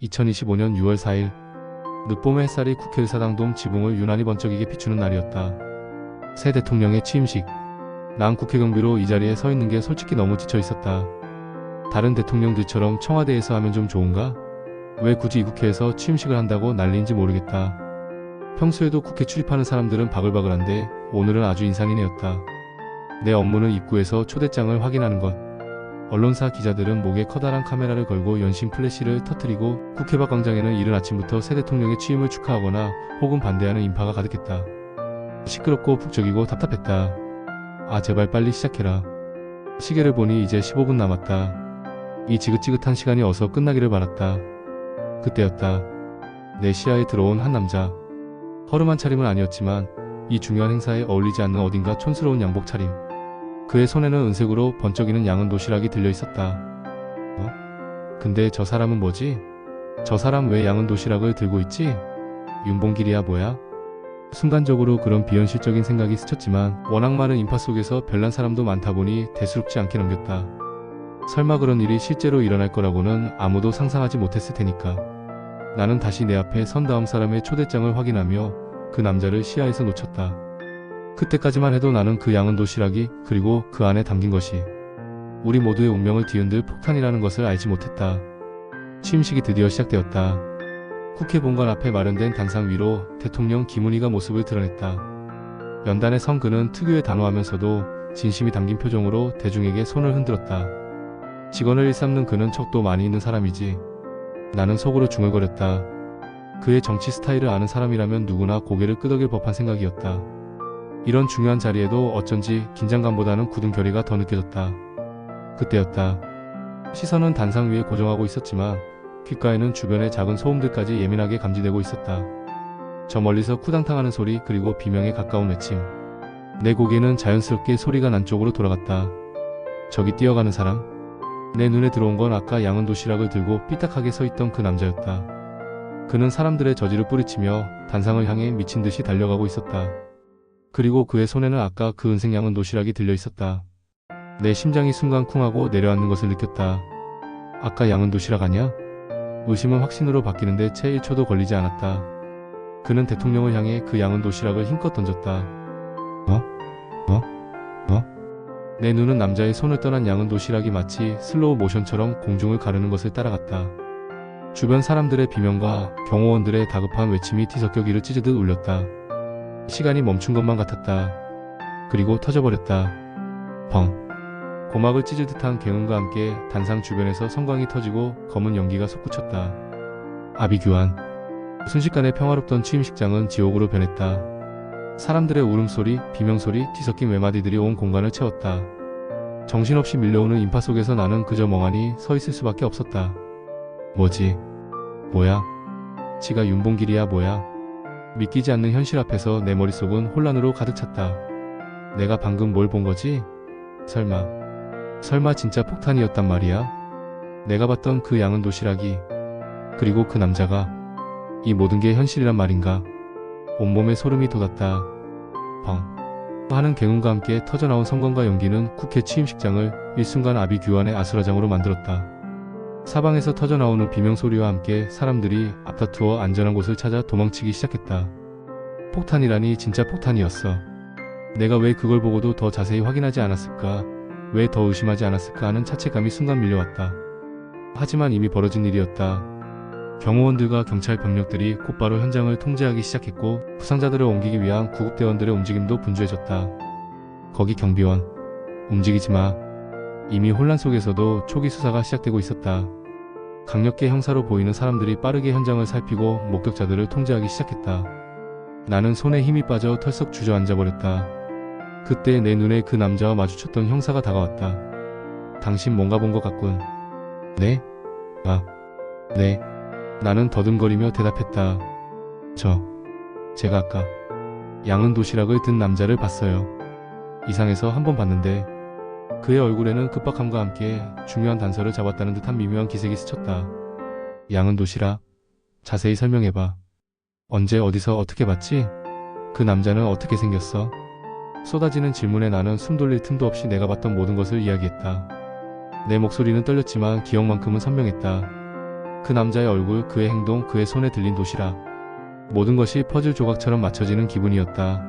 2025년 6월 4일 늦봄의 햇살이 국회의사당동 지붕을 유난히 번쩍이게 비추는 날이었다. 새 대통령의 취임식. 난 국회 경비로 이 자리에 서 있는 게 솔직히 너무 지쳐 있었다. 다른 대통령들처럼 청와대에서 하면 좀 좋은가? 왜 굳이 이 국회에서 취임식을 한다고 난리인지 모르겠다. 평소에도 국회 출입하는 사람들은 바글바글한데 오늘은 아주 인산인해였다. 내 업무는 입구에서 초대장을 확인하는 것. 언론사 기자들은 목에 커다란 카메라를 걸고 연신 플래시를 터뜨리고 국회 밖 광장에는 이른 아침부터 새 대통령의 취임을 축하하거나 혹은 반대하는 인파가 가득했다. 시끄럽고 북적이고 답답했다. 아, 제발 빨리 시작해라. 시계를 보니 이제 15분 남았다. 이 지긋지긋한 시간이 어서 끝나기를 바랐다. 그때였다. 내 시야에 들어온 한 남자. 허름한 차림은 아니었지만 이 중요한 행사에 어울리지 않는 어딘가 촌스러운 양복 차림. 그의 손에는 은색으로 번쩍이는 양은 도시락이 들려있었다. 근데 저 사람은 뭐지? 저 사람 왜 양은 도시락을 들고 있지? 윤봉길이야 뭐야? 순간적으로 그런 비현실적인 생각이 스쳤지만 워낙 많은 인파 속에서 별난 사람도 많다 보니 대수롭지 않게 넘겼다. 설마 그런 일이 실제로 일어날 거라고는 아무도 상상하지 못했을 테니까. 나는 다시 내 앞에 선 다음 사람의 초대장을 확인하며 그 남자를 시야에서 놓쳤다. 그때까지만 해도 나는 그 양은 도시락이 그리고 그 안에 담긴 것이 우리 모두의 운명을 뒤흔들 폭탄이라는 것을 알지 못했다. 취임식이 드디어 시작되었다. 국회 본관 앞에 마련된 단상 위로 대통령 김은희가 모습을 드러냈다. 연단에 선 그는 특유의 단호하면서도 진심이 담긴 표정으로 대중에게 손을 흔들었다. 직원을 일삼는 그는 척도 많이 있는 사람이지. 나는 속으로 중얼거렸다. 그의 정치 스타일을 아는 사람이라면 누구나 고개를 끄덕일 법한 생각이었다. 이런 중요한 자리에도 어쩐지 긴장감보다는 굳은 결의가 더 느껴졌다. 그때였다. 시선은 단상 위에 고정하고 있었지만 귓가에는 주변의 작은 소음들까지 예민하게 감지되고 있었다. 저 멀리서 쿠당탕하는 소리 그리고 비명에 가까운 외침. 내 고개는 자연스럽게 소리가 난 쪽으로 돌아갔다. 저기 뛰어가는 사람? 내 눈에 들어온 건 아까 양은 도시락을 들고 삐딱하게 서 있던 그 남자였다. 그는 사람들의 저지를 뿌리치며 단상을 향해 미친 듯이 달려가고 있었다. 그리고 그의 손에는 아까 그 은색 양은 도시락이 들려 있었다. 내 심장이 순간 쿵하고 내려앉는 것을 느꼈다. 아까 양은 도시락 아니야? 의심은 확신으로 바뀌는데 채 1초도 걸리지 않았다. 그는 대통령을 향해 그 양은 도시락을 힘껏 던졌다. 내 눈은 남자의 손을 떠난 양은 도시락이 마치 슬로우 모션처럼 공중을 가르는 것을 따라갔다. 주변 사람들의 비명과 경호원들의 다급한 외침이 뒤섞여 귀를 찢으듯 울렸다. 시간이 멈춘 것만 같았다. 그리고 터져버렸다. 펑. 고막을 찢을 듯한 굉음과 함께 단상 주변에서 성광이 터지고 검은 연기가 솟구쳤다. 아비규환. 순식간에 평화롭던 취임식장은 지옥으로 변했다. 사람들의 울음소리, 비명소리, 뒤섞인 외마디들이 온 공간을 채웠다. 정신없이 밀려오는 인파 속에서 나는 그저 멍하니 서 있을 수밖에 없었다. 뭐지? 뭐야? 지가 윤봉길이야 뭐야? 믿기지 않는 현실 앞에서 내 머릿속은 혼란으로 가득 찼다. 내가 방금 뭘 본 거지? 설마 진짜 폭탄이었단 말이야? 내가 봤던 그 양은 도시락이 그리고 그 남자가 이 모든 게 현실이란 말인가? 온몸에 소름이 돋았다. 펑 하는 굉음과 함께 터져나온 성광과 연기는 국회 취임식장을 일순간 아비규환의 아수라장으로 만들었다. 사방에서 터져나오는 비명소리와 함께 사람들이 앞다투어 안전한 곳을 찾아 도망치기 시작했다. 폭탄이라니 진짜 폭탄이었어. 내가 왜 그걸 보고도 더 자세히 확인하지 않았을까? 왜 더 의심하지 않았을까 하는 자책감이 순간 밀려왔다. 하지만 이미 벌어진 일이었다. 경호원들과 경찰 병력들이 곧바로 현장을 통제하기 시작했고 부상자들을 옮기기 위한 구급대원들의 움직임도 분주해졌다. 거기 경비원, 움직이지 마. 이미 혼란 속에서도 초기 수사가 시작되고 있었다. 강력계 형사로 보이는 사람들이 빠르게 현장을 살피고 목격자들을 통제하기 시작했다. 나는 손에 힘이 빠져 털썩 주저앉아버렸다. 그때 내 눈에 그 남자와 마주쳤던 형사가 다가왔다. 당신 뭔가 본 것 같군. 네? 네. 나는 더듬거리며 대답했다. 제가 아까 양은 도시락을 든 남자를 봤어요. 이상해서 한번 봤는데 그의 얼굴에는 급박함과 함께 중요한 단서를 잡았다는 듯한 미묘한 기색이 스쳤다. 양은 도시락? 자세히 설명해봐. 언제 어디서 어떻게 봤지? 그 남자는 어떻게 생겼어? 쏟아지는 질문에 나는 숨 돌릴 틈도 없이 내가 봤던 모든 것을 이야기했다. 내 목소리는 떨렸지만 기억만큼은 선명했다. 그 남자의 얼굴, 그의 행동, 그의 손에 들린 도시락. 모든 것이 퍼즐 조각처럼 맞춰지는 기분이었다.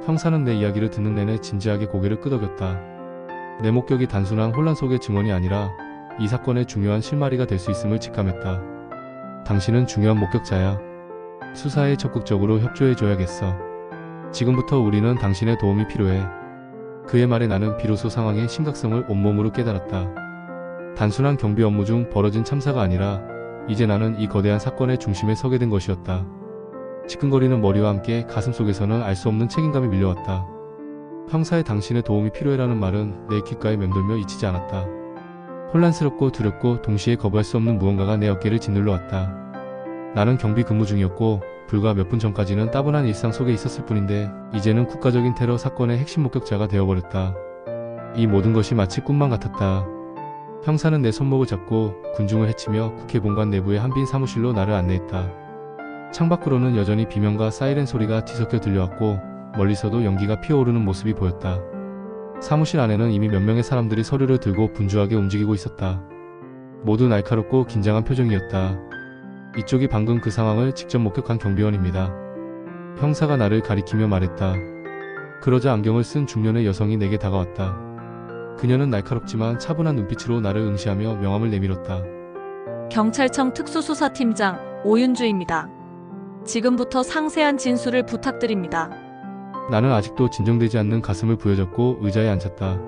형사는 내 이야기를 듣는 내내 진지하게 고개를 끄덕였다. 내 목격이 단순한 혼란 속의 증언이 아니라 이 사건의 중요한 실마리가 될 수 있음을 직감했다. 당신은 중요한 목격자야. 수사에 적극적으로 협조해줘야겠어. 지금부터 우리는 당신의 도움이 필요해. 그의 말에 나는 비로소 상황의 심각성을 온몸으로 깨달았다. 단순한 경비 업무 중 벌어진 참사가 아니라 이제 나는 이 거대한 사건의 중심에 서게 된 것이었다. 지끈거리는 머리와 함께 가슴속에서는 알 수 없는 책임감이 밀려왔다. 형사의 당신의 도움이 필요해라는 말은 내 귓가에 맴돌며 잊히지 않았다. 혼란스럽고 두렵고 동시에 거부할 수 없는 무언가가 내 어깨를 짓눌러 왔다. 나는 경비 근무 중이었고 불과 몇 분 전까지는 따분한 일상 속에 있었을 뿐인데 이제는 국가적인 테러 사건의 핵심 목격자가 되어버렸다. 이 모든 것이 마치 꿈만 같았다. 형사는 내 손목을 잡고 군중을 헤치며 국회 본관 내부의 한 빈 사무실로 나를 안내했다. 창밖으로는 여전히 비명과 사이렌 소리가 뒤섞여 들려왔고 멀리서도 연기가 피어오르는 모습이 보였다. 사무실 안에는 이미 몇 명의 사람들이 서류를 들고 분주하게 움직이고 있었다. 모두 날카롭고 긴장한 표정이었다. 이쪽이 방금 그 상황을 직접 목격한 경비원입니다. 형사가 나를 가리키며 말했다. 그러자 안경을 쓴 중년의 여성이 내게 다가왔다. 그녀는 날카롭지만 차분한 눈빛으로 나를 응시하며 명함을 내밀었다. 경찰청 특수수사팀장 오윤주입니다. 지금부터 상세한 진술을 부탁드립니다. 나는 아직도 진정되지 않는 가슴을 부여잡고 의자에 앉았다.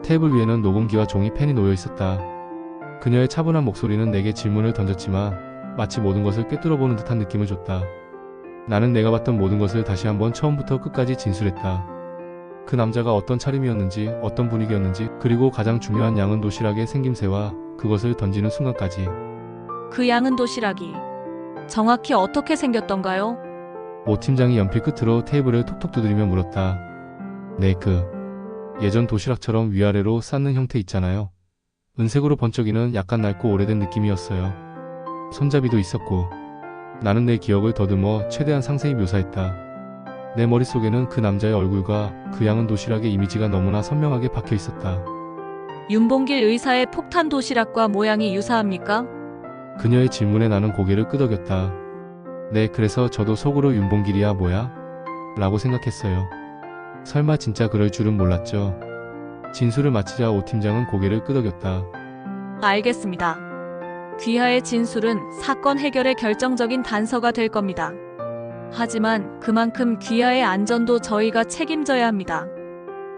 테이블 위에는 녹음기와 종이 펜이 놓여 있었다. 그녀의 차분한 목소리는 내게 질문을 던졌지만 마치 모든 것을 꿰뚫어보는 듯한 느낌을 줬다. 나는 내가 봤던 모든 것을 다시 한번 처음부터 끝까지 진술했다. 그 남자가 어떤 차림이었는지, 어떤 분위기였는지, 그리고 가장 중요한 양은 도시락의 생김새와 그것을 던지는 순간까지. 그 양은 도시락이 정확히 어떻게 생겼던가요? 오 팀장이 연필 끝으로 테이블을 톡톡 두드리며 물었다. 네, 예전 도시락처럼 위아래로 쌓는 형태 있잖아요. 은색으로 번쩍이는 약간 낡고 오래된 느낌이었어요. 손잡이도 있었고. 나는 내 기억을 더듬어 최대한 상세히 묘사했다. 내 머릿속에는 그 남자의 얼굴과 그 양은 도시락의 이미지가 너무나 선명하게 박혀 있었다. 윤봉길 의사의 폭탄 도시락과 모양이 유사합니까? 그녀의 질문에 나는 고개를 끄덕였다. 네, 그래서 저도 속으로 윤봉길이야 뭐야? 라고 생각했어요. 설마 진짜 그럴 줄은 몰랐죠. 진술을 마치자 오 팀장은 고개를 끄덕였다. 알겠습니다. 귀하의 진술은 사건 해결의 결정적인 단서가 될 겁니다. 하지만 그만큼 귀하의 안전도 저희가 책임져야 합니다.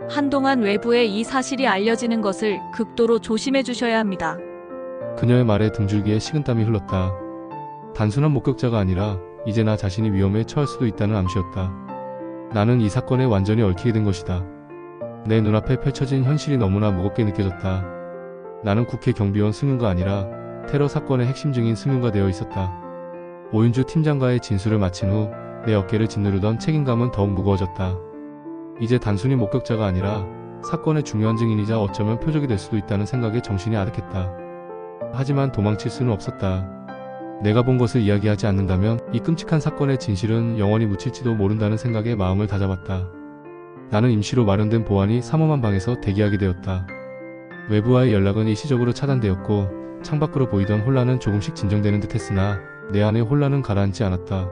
한동안 외부에 이 사실이 알려지는 것을 극도로 조심해 주셔야 합니다. 그녀의 말에 등줄기에 식은땀이 흘렀다. 단순한 목격자가 아니라 이제 나 자신이 위험에 처할 수도 있다는 암시였다. 나는 이 사건에 완전히 얽히게 된 것이다. 내 눈앞에 펼쳐진 현실이 너무나 무겁게 느껴졌다. 나는 국회 경비원 승윤가 아니라 테러 사건의 핵심 증인 승윤가 되어 있었다. 오윤주 팀장과의 진술을 마친 후 내 어깨를 짓누르던 책임감은 더욱 무거워졌다. 이제 단순히 목격자가 아니라 사건의 중요한 증인이자 어쩌면 표적이 될 수도 있다는 생각에 정신이 아득했다. 하지만 도망칠 수는 없었다. 내가 본 것을 이야기하지 않는다면 이 끔찍한 사건의 진실은 영원히 묻힐지도 모른다는 생각에 마음을 다잡았다. 나는 임시로 마련된 보안이 삼엄한 방에서 대기하게 되었다. 외부와의 연락은 일시적으로 차단되었고 창밖으로 보이던 혼란은 조금씩 진정되는 듯 했으나 내 안의 혼란은 가라앉지 않았다.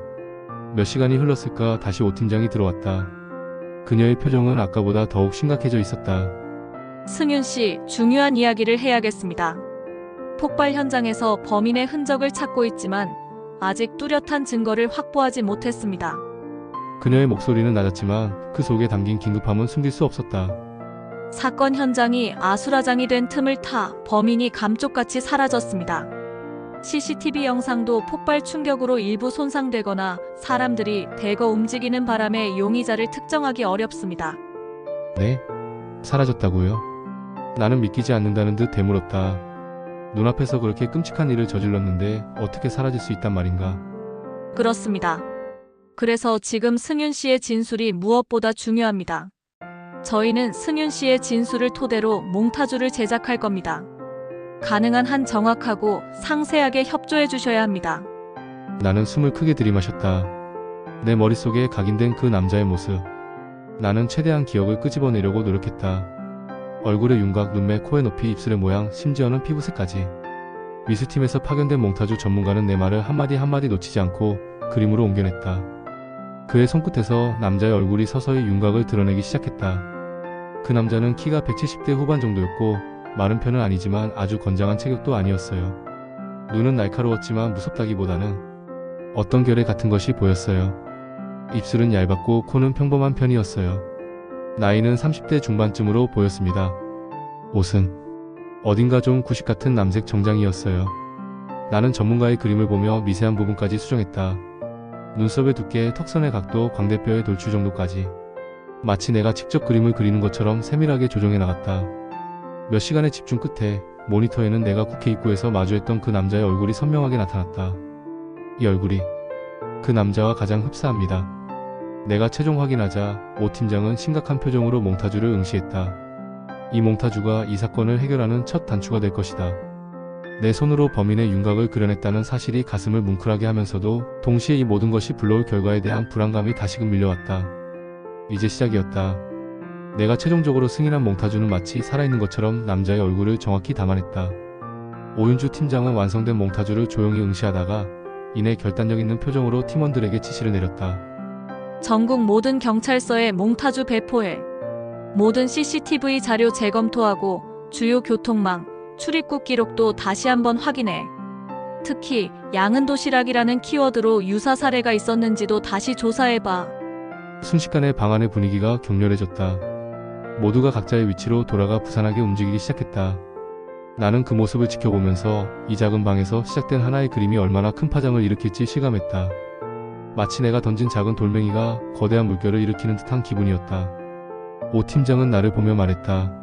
몇 시간이 흘렀을까 다시 오 팀장이 들어왔다. 그녀의 표정은 아까보다 더욱 심각해져 있었다. 승윤 씨, 중요한 이야기를 해야겠습니다. 폭발 현장에서 범인의 흔적을 찾고 있지만 아직 뚜렷한 증거를 확보하지 못했습니다. 그녀의 목소리는 낮았지만 그 속에 담긴 긴급함은 숨길 수 없었다. 사건 현장이 아수라장이 된 틈을 타 범인이 감쪽같이 사라졌습니다. CCTV 영상도 폭발 충격으로 일부 손상되거나 사람들이 대거 움직이는 바람에 용의자를 특정하기 어렵습니다. 네? 사라졌다고요? 나는 믿기지 않는다는 듯 되물었다. 눈앞에서 그렇게 끔찍한 일을 저질렀는데 어떻게 사라질 수 있단 말인가? 그렇습니다. 그래서 지금 승윤 씨의 진술이 무엇보다 중요합니다. 저희는 승윤 씨의 진술을 토대로 몽타주를 제작할 겁니다. 가능한 한 정확하고 상세하게 협조해 주셔야 합니다. 나는 숨을 크게 들이마셨다. 내 머릿속에 각인된 그 남자의 모습. 나는 최대한 기억을 끄집어내려고 노력했다. 얼굴의 윤곽, 눈매, 코의 높이, 입술의 모양, 심지어는 피부색까지. 미술팀에서 파견된 몽타주 전문가는 내 말을 한마디 한마디 놓치지 않고 그림으로 옮겨냈다. 그의 손끝에서 남자의 얼굴이 서서히 윤곽을 드러내기 시작했다. 그 남자는 키가 170대 후반 정도였고 마른 편은 아니지만 아주 건장한 체격도 아니었어요. 눈은 날카로웠지만 무섭다기보다는 어떤 결의 같은 것이 보였어요. 입술은 얇았고 코는 평범한 편이었어요. 나이는 30대 중반쯤으로 보였습니다. 옷은 어딘가 좀 구식 같은 남색 정장이었어요. 나는 전문가의 그림을 보며 미세한 부분까지 수정했다. 눈썹의 두께, 턱선의 각도, 광대뼈의 돌출 정도까지 마치 내가 직접 그림을 그리는 것처럼 세밀하게 조정해 나갔다. 몇 시간의 집중 끝에 모니터에는 내가 국회 입구에서 마주했던 그 남자의 얼굴이 선명하게 나타났다. 이 얼굴이 그 남자와 가장 흡사합니다. 내가 최종 확인하자 오 팀장은 심각한 표정으로 몽타주를 응시했다. 이 몽타주가 이 사건을 해결하는 첫 단추가 될 것이다. 내 손으로 범인의 윤곽을 그려냈다는 사실이 가슴을 뭉클하게 하면서도 동시에 이 모든 것이 불러올 결과에 대한 불안감이 다시금 밀려왔다. 이제 시작이었다. 내가 최종적으로 승인한 몽타주는 마치 살아있는 것처럼 남자의 얼굴을 정확히 담아냈다. 오윤주 팀장은 완성된 몽타주를 조용히 응시하다가 이내 결단력 있는 표정으로 팀원들에게 지시를 내렸다. 전국 모든 경찰서에 몽타주 배포해. 모든 CCTV 자료 재검토하고 주요 교통망, 출입국 기록도 다시 한번 확인해. 특히 양은 도시락이라는 키워드로 유사 사례가 있었는지도 다시 조사해봐. 순식간에 방 안의 분위기가 격렬해졌다. 모두가 각자의 위치로 돌아가 부산하게 움직이기 시작했다. 나는 그 모습을 지켜보면서 이 작은 방에서 시작된 하나의 그림이 얼마나 큰 파장을 일으킬지 실감했다. 마치 내가 던진 작은 돌멩이가 거대한 물결을 일으키는 듯한 기분이었다. 오 팀장은 나를 보며 말했다.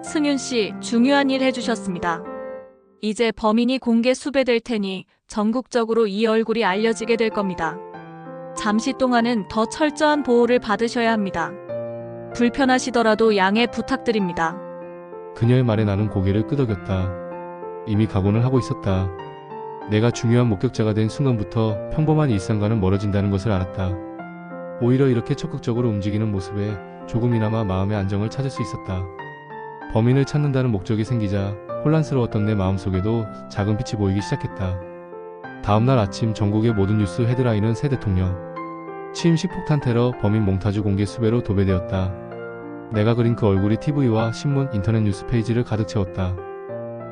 승윤 씨, 중요한 일 해주셨습니다. 이제 범인이 공개 수배될 테니 전국적으로 이 얼굴이 알려지게 될 겁니다. 잠시 동안은 더 철저한 보호를 받으셔야 합니다. 불편하시더라도 양해 부탁드립니다. 그녀의 말에 나는 고개를 끄덕였다. 이미 각오는 하고 있었다. 내가 중요한 목격자가 된 순간부터 평범한 일상과는 멀어진다는 것을 알았다. 오히려 이렇게 적극적으로 움직이는 모습에 조금이나마 마음의 안정을 찾을 수 있었다. 범인을 찾는다는 목적이 생기자 혼란스러웠던 내 마음속에도 작은 빛이 보이기 시작했다. 다음날 아침 전국의 모든 뉴스 헤드라인은 새 대통령 취임식 폭탄 테러 범인 몽타주 공개 수배로 도배되었다. 내가 그린 그 얼굴이 TV와 신문, 인터넷 뉴스 페이지를 가득 채웠다.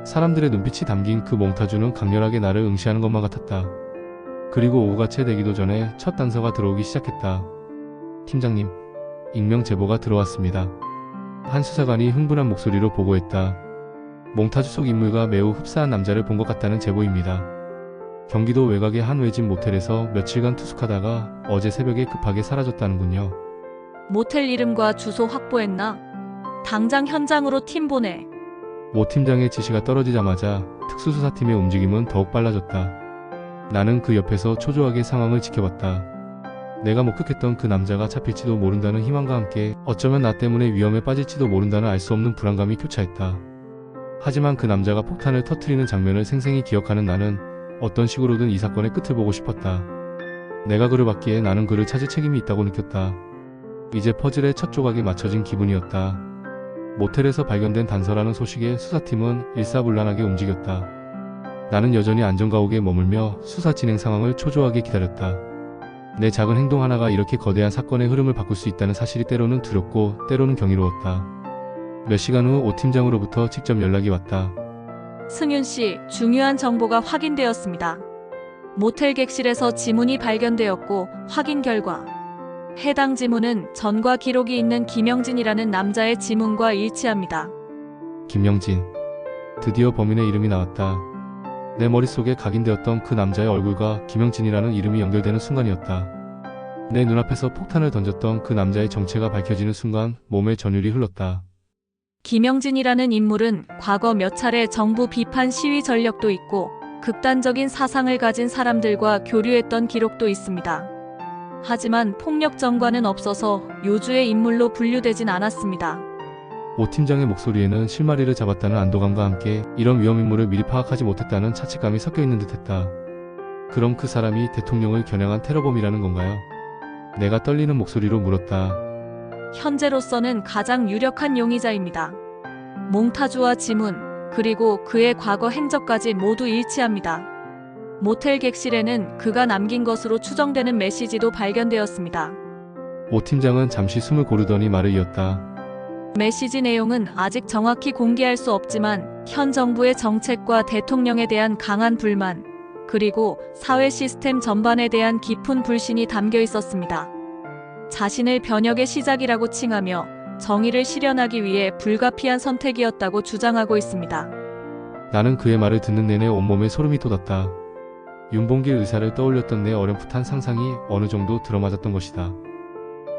사람들의 눈빛이 담긴 그 몽타주는 강렬하게 나를 응시하는 것만 같았다. 그리고 오후가 채 되기도 전에 첫 단서가 들어오기 시작했다. 팀장님, 익명 제보가 들어왔습니다. 한 수사관이 흥분한 목소리로 보고했다. 몽타주 속 인물과 매우 흡사한 남자를 본 것 같다는 제보입니다. 경기도 외곽의 한 외진 모텔에서 며칠간 투숙하다가 어제 새벽에 급하게 사라졌다는군요. 모텔 이름과 주소 확보했나? 당장 현장으로 팀 보내. 오 팀장의 지시가 떨어지자마자 특수수사팀의 움직임은 더욱 빨라졌다. 나는 그 옆에서 초조하게 상황을 지켜봤다. 내가 목격했던 그 남자가 잡힐지도 모른다는 희망과 함께 어쩌면 나 때문에 위험에 빠질지도 모른다는 알 수 없는 불안감이 교차했다. 하지만 그 남자가 폭탄을 터뜨리는 장면을 생생히 기억하는 나는 어떤 식으로든 이 사건의 끝을 보고 싶었다. 내가 그를 받기에 나는 그를 찾을 책임이 있다고 느꼈다. 이제 퍼즐의 첫 조각이 맞춰진 기분이었다. 모텔에서 발견된 단서라는 소식에 수사팀은 일사불란하게 움직였다. 나는 여전히 안전가옥에 머물며 수사 진행 상황을 초조하게 기다렸다. 내 작은 행동 하나가 이렇게 거대한 사건의 흐름을 바꿀 수 있다는 사실이 때로는 두렵고 때로는 경이로웠다. 몇 시간 후 오 팀장으로부터 직접 연락이 왔다. 승윤 씨, 중요한 정보가 확인되었습니다. 모텔 객실에서 지문이 발견되었고 확인 결과 해당 지문은 전과 기록이 있는 김영진이라는 남자의 지문과 일치합니다. 김영진. 드디어 범인의 이름이 나왔다. 내 머릿속에 각인되었던 그 남자의 얼굴과 김영진이라는 이름이 연결되는 순간이었다. 내 눈앞에서 폭탄을 던졌던 그 남자의 정체가 밝혀지는 순간 몸에 전율이 흘렀다. 김영진이라는 인물은 과거 몇 차례 정부 비판 시위 전력도 있고 극단적인 사상을 가진 사람들과 교류했던 기록도 있습니다. 하지만 폭력전과는 없어서 요주의 인물로 분류되진 않았습니다. 오 팀장의 목소리에는 실마리를 잡았다는 안도감과 함께 이런 위험 인물을 미리 파악하지 못했다는 자책감이 섞여 있는 듯했다. 그럼 그 사람이 대통령을 겨냥한 테러범이라는 건가요? 내가 떨리는 목소리로 물었다. 현재로서는 가장 유력한 용의자입니다. 몽타주와 지문, 그리고 그의 과거 행적까지 모두 일치합니다. 모텔 객실에는 그가 남긴 것으로 추정되는 메시지도 발견되었습니다. 오 팀장은 잠시 숨을 고르더니 말을 이었다. 메시지 내용은 아직 정확히 공개할 수 없지만 현 정부의 정책과 대통령에 대한 강한 불만, 그리고 사회 시스템 전반에 대한 깊은 불신이 담겨 있었습니다. 자신을 변혁의 시작이라고 칭하며 정의를 실현하기 위해 불가피한 선택이었다고 주장하고 있습니다. 나는 그의 말을 듣는 내내 온몸에 소름이 돋았다. 윤봉길 의사를 떠올렸던 내 어렴풋한 상상이 어느 정도 들어맞았던 것이다.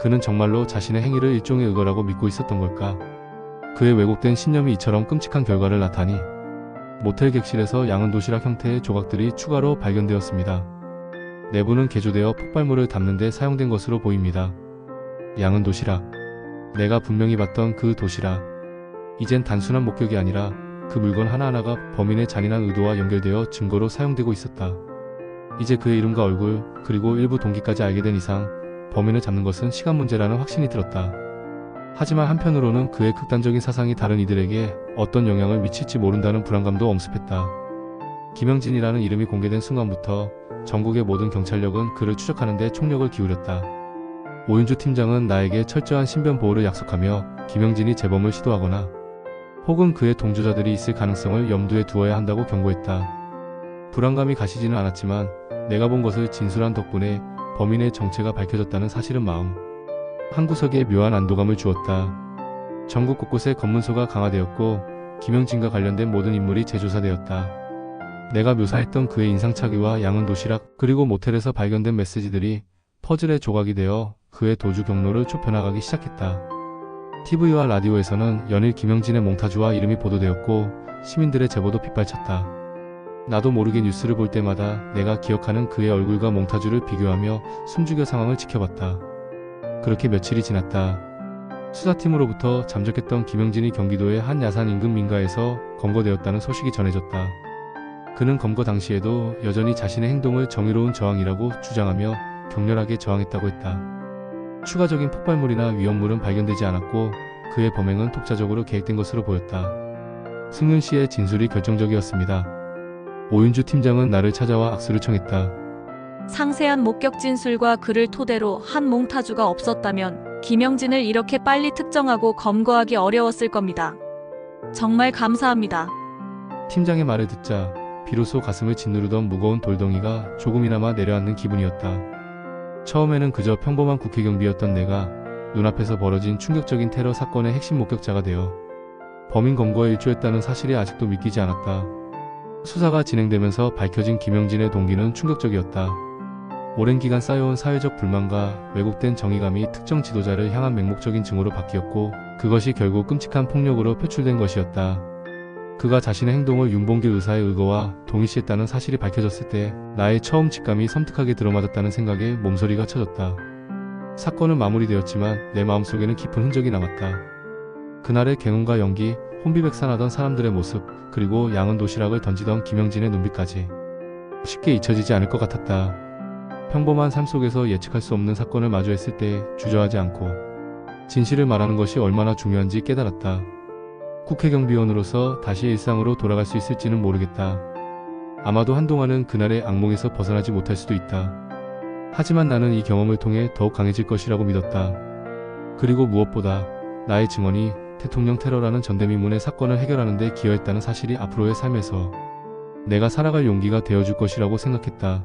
그는 정말로 자신의 행위를 일종의 의거라고 믿고 있었던 걸까? 그의 왜곡된 신념이 이처럼 끔찍한 결과를 낳다니. 모텔 객실에서 양은 도시락 형태의 조각들이 추가로 발견되었습니다. 내부는 개조되어 폭발물을 담는 데 사용된 것으로 보입니다. 양은 도시락. 내가 분명히 봤던 그 도시락. 이젠 단순한 목격이 아니라 그 물건 하나하나가 범인의 잔인한 의도와 연결되어 증거로 사용되고 있었다. 이제 그의 이름과 얼굴, 그리고 일부 동기까지 알게 된 이상 범인을 잡는 것은 시간 문제라는 확신이 들었다. 하지만 한편으로는 그의 극단적인 사상이 다른 이들에게 어떤 영향을 미칠지 모른다는 불안감도 엄습했다. 김영진이라는 이름이 공개된 순간부터 전국의 모든 경찰력은 그를 추적하는 데 총력을 기울였다. 오윤주 팀장은 나에게 철저한 신변 보호를 약속하며 김영진이 재범을 시도하거나 혹은 그의 동조자들이 있을 가능성을 염두에 두어야 한다고 경고했다. 불안감이 가시지는 않았지만 내가 본 것을 진술한 덕분에 범인의 정체가 밝혀졌다는 사실은 마음 한구석에 묘한 안도감을 주었다. 전국 곳곳에 검문소가 강화되었고 김영진과 관련된 모든 인물이 재조사되었다. 내가 묘사했던 그의 인상착의와 양은 도시락 그리고 모텔에서 발견된 메시지들이 퍼즐의 조각이 되어 그의 도주 경로를 좁혀나가기 시작했다. TV와 라디오에서는 연일 김영진의 몽타주와 이름이 보도되었고 시민들의 제보도 빗발쳤다. 나도 모르게 뉴스를 볼 때마다 내가 기억하는 그의 얼굴과 몽타주를 비교하며 숨죽여 상황을 지켜봤다. 그렇게 며칠이 지났다. 수사팀으로부터 잠적했던 김영진이 경기도의 한 야산 인근 민가에서 검거되었다는 소식이 전해졌다. 그는 검거 당시에도 여전히 자신의 행동을 정의로운 저항이라고 주장하며 격렬하게 저항했다고 했다. 추가적인 폭발물이나 위험물은 발견되지 않았고 그의 범행은 독자적으로 계획된 것으로 보였다. 승윤 씨의 진술이 결정적이었습니다. 오윤주 팀장은 나를 찾아와 악수를 청했다. 상세한 목격 진술과 그를 토대로 한 몽타주가 없었다면 김영진을 이렇게 빨리 특정하고 검거하기 어려웠을 겁니다. 정말 감사합니다. 팀장의 말을 듣자 비로소 가슴을 짓누르던 무거운 돌덩이가 조금이나마 내려앉는 기분이었다. 처음에는 그저 평범한 국회 경비였던 내가 눈앞에서 벌어진 충격적인 테러 사건의 핵심 목격자가 되어 범인 검거에 일조했다는 사실이 아직도 믿기지 않았다. 수사가 진행되면서 밝혀진 김영진의 동기는 충격적이었다. 오랜 기간 쌓여온 사회적 불만과 왜곡된 정의감이 특정 지도자를 향한 맹목적인 증오로 바뀌었고 그것이 결국 끔찍한 폭력으로 표출된 것이었다. 그가 자신의 행동을 윤봉길 의사의 의거와 동일시했다는 사실이 밝혀졌을 때 나의 처음 직감이 섬뜩하게 들어맞았다는 생각에 몸서리가 쳐졌다. 사건은 마무리되었지만 내 마음속에는 깊은 흔적이 남았다. 그날의 갱혼과 연기, 혼비백산하던 사람들의 모습, 그리고 양은 도시락을 던지던 김영진의 눈빛까지 쉽게 잊혀지지 않을 것 같았다. 평범한 삶 속에서 예측할 수 없는 사건을 마주했을 때 주저하지 않고 진실을 말하는 것이 얼마나 중요한지 깨달았다. 국회 경비원으로서 다시 일상으로 돌아갈 수 있을지는 모르겠다. 아마도 한동안은 그날의 악몽에서 벗어나지 못할 수도 있다. 하지만 나는 이 경험을 통해 더욱 강해질 것이라고 믿었다. 그리고 무엇보다 나의 증언이 대통령 테러라는 전대미문의 사건을 해결하는 데 기여했다는 사실이 앞으로의 삶에서 내가 살아갈 용기가 되어줄 것이라고 생각했다.